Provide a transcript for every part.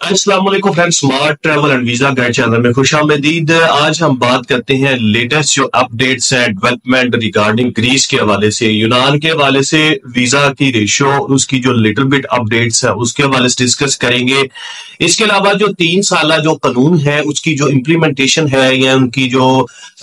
अस्सलाम वालेकुम friends, smart travel and visa guide channel में खुशामदीद। आज हम बात करते हैं लेटेस्ट जो अपडेट्स हैं डेवलपमेंट रिगार्डिंग ग्रीस के हवाले से, यूनान के हवाले से, वीजा की रेशो, उसकी जो लिटिल बिट अपडेट्स है उसके हवाले से डिस्कस करेंगे। इसके अलावा जो 3 साल जो कानून है उसकी जो इम्प्लीमेंटेशन है या उनकी जो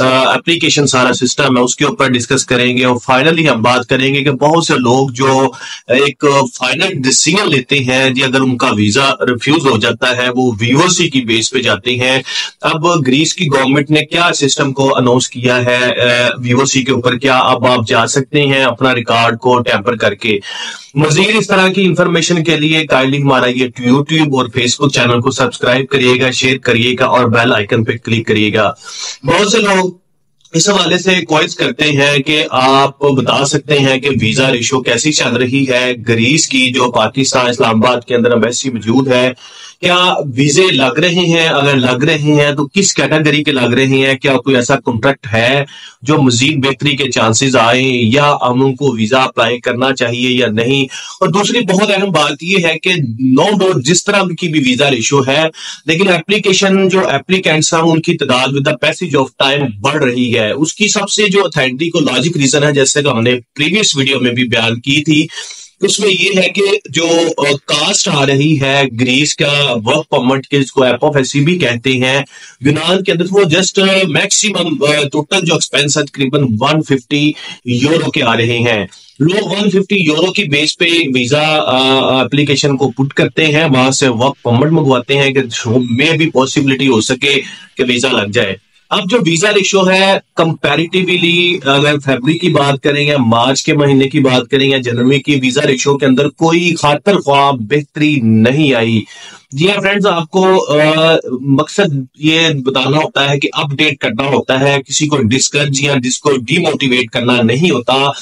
एप्लीकेशन सारा सिस्टम है उसके ऊपर डिस्कस करेंगे। और फाइनली हम बात करेंगे कि बहुत से लोग जो एक फाइनल डिसीजन लेते हैं जी, अगर उनका वीजा रिफ्यूज हो जाता है वो वीओसी की बेस पे जाते हैं। अब ग्रीस की गवर्नमेंट ने क्या सिस्टम को अनाउंस किया है वीओसी के ऊपर, क्या अब आप जा सकते हैं अपना रिकॉर्ड को टेम्पर करके। मजीद इस तरह की इंफॉर्मेशन के लिए काइंडली हमारा ये यूट्यूब और फेसबुक चैनल को सब्सक्राइब करिएगा, शेयर करिएगा और बेल आइकन पे क्लिक करिएगा। बहुत से लोग इस हवाले से क्वेश्चन करते हैं कि आप बता सकते हैं कि वीजा रेशो कैसी चल रही है ग्रीस की, जो पाकिस्तान इस्लामाबाद के अंदर एम्बेसी मौजूद है। क्या वीजे लग रहे हैं? अगर लग रहे हैं तो किस कैटेगरी के लग रहे हैं? क्या कोई ऐसा कॉन्ट्रैक्ट है जो मजीद बेहतरी के चांसेस आए, या हम उनको वीजा अप्लाई करना चाहिए या नहीं? और दूसरी बहुत अहम बात यह है कि नो डाउट जिस तरह की भी वीजा रेशो है, लेकिन एप्लीकेशन जो एप्लीकेंट्स हैं उनकी तादाद with the passage of time बढ़ रही है। उसकी सबसे जो अथेंटिक और लॉजिक रीजन है, जैसे कि हमने प्रीवियस वीडियो में भी बयान की थी, उसमें ये है कि जो कास्ट आ रही है ग्रीस का वर्क परमिट के, जिसको एफओएससी भी कहते हैं, यूनान के अंदर वो जस्ट मैक्सिमम टोटल जो एक्सपेंस है तकरीबन 150 यूरो के आ रहे हैं। लोग 150 यूरो की बेस पे वीजा एप्लीकेशन को पुट करते हैं, वहां से वर्क परमिट मंगवाते हैं कि में भी पॉसिबिलिटी हो सके कि वीजा लग जाए। अब जो वीजा रेशो है कंपैरेटिवली, अगर फरवरी की बात करें या मार्च के महीने की बात करें या जनवरी की, वीजा रेशो के अंदर कोई खातर ख्वाह बेहतरी नहीं आई। जी हाँ फ्रेंड्स, आपको मकसद ये बताना होता है कि अपडेट करना होता है, किसी को डिस्करेज या जिसको डिमोटिवेट करना नहीं होता।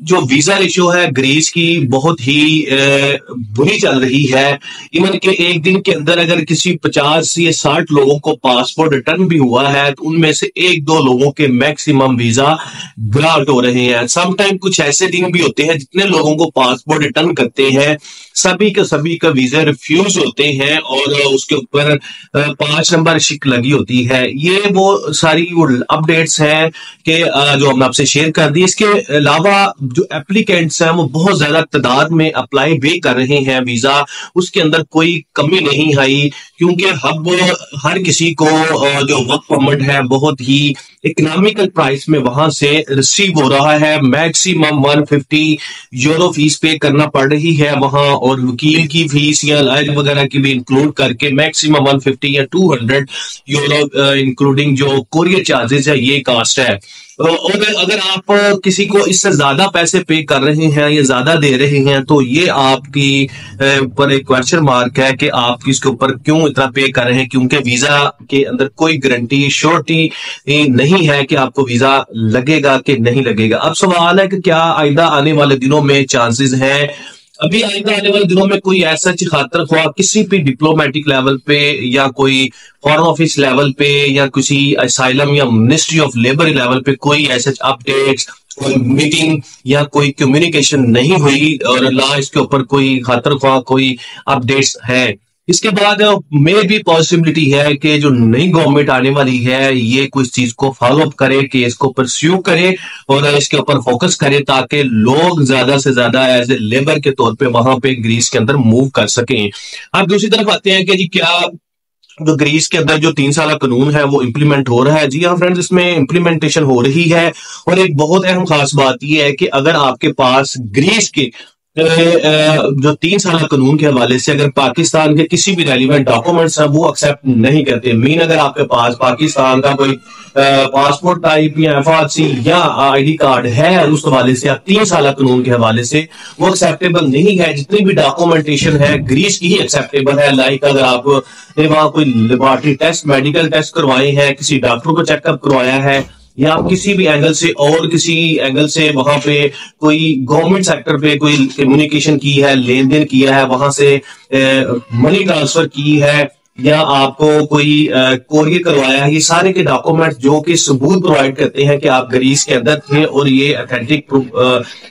जो वीजा रेशियो है ग्रीस की बहुत ही बुरी चल रही है। इवन के एक दिन के अंदर अगर किसी 50 या 60 लोगों को पासपोर्ट रिटर्न भी हुआ है तो उनमें से 1-2 लोगों के मैक्सिमम वीजा ग्रांट हो रहे हैं। समटाइम कुछ ऐसे दिन भी होते हैं जितने लोगों को पासपोर्ट रिटर्न करते हैं सभी का वीजा रिफ्यूज होते हैं और उसके ऊपर 5 नंबर शिक लगी होती है। ये वो सारी वो अपडेट्स हैं कि जो हमने आपसे शेयर कर दी। इसके अलावा जो एप्लीकेंट्स हैं वो बहुत ज्यादा तादाद में अप्लाई भी कर रहे हैं वीजा, उसके अंदर कोई कमी नहीं आई, क्योंकि अब हर किसी को जो वर्क परमिट है बहुत ही इकोनॉमिकल प्राइस में वहां से रिसीव हो रहा है। मैक्सिमम 150 यूरो फीस पे करना पड़ रही है वहां, और वकील की फीस या लाइट वगैरह की भी इंक्लूड करके मैक्सिमम 150 या 200 यूरो इंक्लूडिंग जो कोरियर चार्जेस है ये कास्ट है। और अगर आप किसी को इससे ज्यादा पैसे पे कर रहे हैं या ज्यादा दे रहे हैं तो ये आपकी ऊपर एक क्वेश्चन मार्क है कि आप इसके ऊपर क्यों इतना पे कर रहे हैं, क्योंकि वीजा के अंदर कोई गारंटी श्योरिटी नहीं है कि आपको वीजा लगेगा कि नहीं लगेगा। अब सवाल है कि क्या आइंदा आने वाले दिनों में चांसेस हैं? अभी आइंदा आने वाले दिनों में कोई ऐसा खातर ख्वाह किसी भी डिप्लोमेटिक लेवल पे या कोई फॉरेन ऑफिस लेवल पे या किसी असाइलम या मिनिस्ट्री ऑफ लेबर लेवल पे कोई ऐसे अपडेट्स, कोई मीटिंग या कोई कम्युनिकेशन नहीं हुई और ना इसके ऊपर कोई खातर ख्वाह कोई अपडेट्स है। इसके बाद में भी पॉसिबिलिटी है कि जो नई गवर्नमेंट आने वाली है ये कुछ चीज को फॉलो अप करे, कि इसको परस्यू करे और इसके ऊपर फोकस करे ताकि लोग ज्यादा से ज्यादा एज ए लेबर के तौर पे वहां पे ग्रीस के अंदर मूव कर सकें। अब दूसरी तरफ आते हैं कि जी क्या जो ग्रीस के अंदर जो 3 साल कानून है वो इम्प्लीमेंट हो रहा है। जी हाँ फ्रेंड्स, इसमें इम्प्लीमेंटेशन हो रही है। और एक बहुत अहम खास बात यह है कि अगर आपके पास ग्रीस के जो 3 साल कानून के हवाले से अगर पाकिस्तान के किसी भी रेलिवेंट डॉक्यूमेंट्स हैं वो एक्सेप्ट नहीं करते, मीन अगर आपके पास पाकिस्तान का कोई पासपोर्ट टाइप या एफआरसी या आईडी कार्ड है उस हवाले से, 3 साल कानून के हवाले से वो एक्सेप्टेबल नहीं है। जितनी भी डॉक्यूमेंटेशन है ग्रीस की ही एक्सेप्टेबल है। लाइक अगर आप वहां कोई लेबोरेटरी टेस्ट, मेडिकल टेस्ट करवाए हैं, किसी डॉक्टर को चेकअप करवाया है, या आप किसी भी एंगल से और किसी एंगल से वहां पे कोई गवर्नमेंट सेक्टर पे कोई कम्युनिकेशन की है, लेन देन किया है, वहां से मनी ट्रांसफर की है, या आपको कोई कोरियर करवाया, ये सारे के डॉक्यूमेंट जो कि सबूत प्रोवाइड करते हैं कि आप ग्रीस के अंदर थे और ये ऑथेंटिक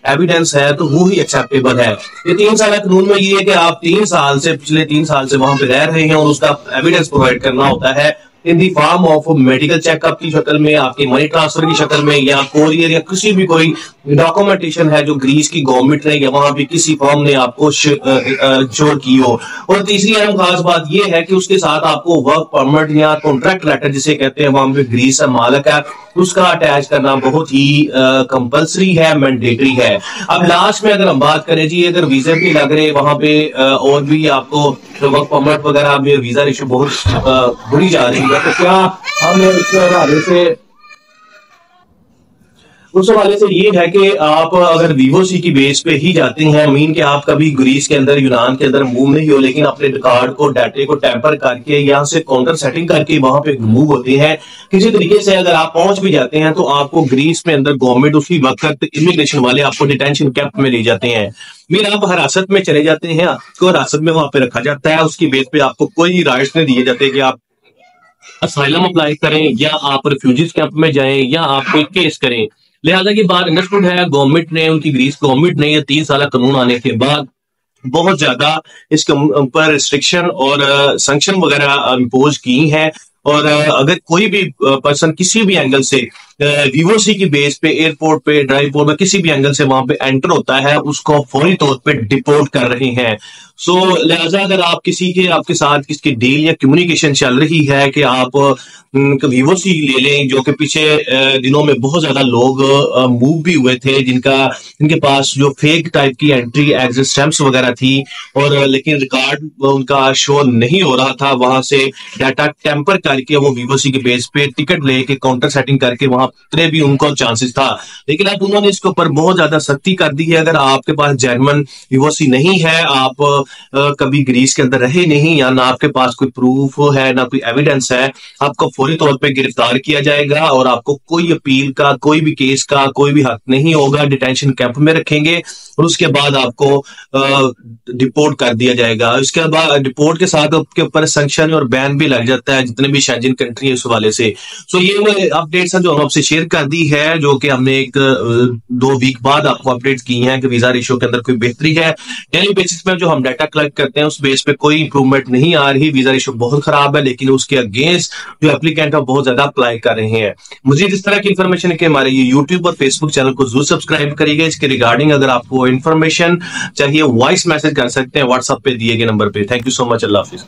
एविडेंस है, तो वो ही एक्सेप्टेबल है। ये 3 साल कानून में ये है कि आप 3 साल से पिछले 3 साल से वहां पे रह रहे हैं और उसका एविडेंस प्रोवाइड करना होता है in the form of medical checkup की शक्ल में, आपकी मनी ट्रांसफर की शक्ल में, या कोरियर या किसी भी कोई डॉक्यूमेंटेशन है जो ग्रीस की गवर्नमेंट ने या वहां पे किसी फॉर्म ने आपको श्योर की हो। और तीसरी अहम खास बात यह है कि उसके साथ आपको वर्क परमिट या कॉन्ट्रैक्ट लेटर जिसे कहते हैं वहां पे ग्रीस का मालिक है उसका अटैच करना बहुत ही कंपल्सरी है, मैंडेटरी है। अब लास्ट में अगर हम बात करें जी, अगर वीजा भी लग रहे वहां पे और भी आपको वर्क परमिट वगैरह में वीजा इशू बहुत बुरी जा रही है, तो क्या हम इस हवाले से उस हवाले से ये है कि आप अगर वीवोसी की बेस पे ही जाते हैं, मीन कि आप कभी ग्रीस के अंदर यूनान के अंदर मूव नहीं हो, लेकिन अपने रिकॉर्ड को डाटे को टेम्पर करके यहाँ से काउंटर सेटिंग करके वहां पे मूव होते हैं किसी तरीके से, अगर आप पहुंच भी जाते हैं तो आपको ग्रीस में अंदर गवर्नमेंट उसी वक्त इमिग्रेशन वाले आपको डिटेंशन कैंप में ले जाते हैं। मीन आप हिरासत में चले जाते हैं, आपको हिरासत में वहां पे रखा जाता है, उसकी बेस पे आपको कोई राइट्स नहीं दिए जाते कि आप असाइलम अप्लाई करें या आप रिफ्यूजीज कैंप में जाएं या आप कोई केस करें। लिहाजा की बात अंडरस्टूड है, गवर्नमेंट ने, उनकी ग्रीस गवर्नमेंट ने ये 3 साल कानून आने के बाद बहुत ज्यादा इसके ऊपर रिस्ट्रिक्शन और सैंक्शन वगैरह इम्पोज की हैं। और अगर कोई भी पर्सन किसी भी एंगल से वीवोसी की बेस पे एयरपोर्ट पे ड्राइव पोर्ट में किसी भी एंगल से वहां पे एंटर होता है उसको फौरी तौर पे डिपोर्ट कर रहे हैं। सो लिहाजा अगर आप किसी के आपके साथ किसकी डील या कम्युनिकेशन चल रही है कि आप वीवोसी ले लें, जो कि पीछे दिनों में बहुत ज्यादा लोग मूव भी हुए थे जिनके पास जो फेक टाइप की एंट्री एग्जिट स्टैंप्स वगैरह थी, और लेकिन रिकॉर्ड उनका शो नहीं हो रहा था, वहां से डाटा टेम्पर करके वो वीवोसी के बेस पे टिकट लेके काउंटर सेटिंग करके वहां उतरे भी उनको चांसेस था। लेकिन अब उन्होंने इसके ऊपर बहुत ज्यादा सख्ती कर दी है। अगर आपके पास जेन्युइन वीवोसी नहीं है, आप कभी ग्रीस के अंदर रहे नहीं, या ना आपके पास कोई प्रूफ है ना कोई एविडेंस है, आपको फौरी तौर पे गिरफ्तार किया जाएगा और आपको कोई अपील का, कोई भी केस का कोई भी हक नहीं होगा। डिटेंशन कैंप में रखेंगे और उसके बाद आपको डिपोर्ट कर दिया जाएगा। उसके बाद डिपोर्ट के साथ आपके ऊपर सैंक्शन और बैन भी लग जाता है जितने भी शेंजन कंट्री है उस हवाले से। सो ये वो अपडेट्स हैं जो हम आपसे शेयर कर दी है, जो कि हमने 2 वीक बाद आपको अपडेट की हैं कि वीजा रेशो के अंदर कोई बेहतरी है। डेली बेसिस पे जो हम डाटा कलेक्ट करते हैं उस बेस पे कोई इंप्रूवमेंट नहीं आ रही, वीजा रेशो बहुत खराब है, लेकिन उसके अगेंस्ट जो एप्लीकेंट है बहुत ज्यादा अप्लाई कर रहे हैं। मुझे इस तरह की इन्फॉर्मेशन के हमारे ये यूट्यूब और फेसबुक चैनल को जरूर सब्सक्राइब करिएगा। इसके रिगार्डिंग अगर आपको इन्फॉर्मेशन चाहिए वॉइस मैसेज कर सकते हैं व्हाट्सएप पे दिए गए नंबर पे। Thank you so much, Allah Hafiz.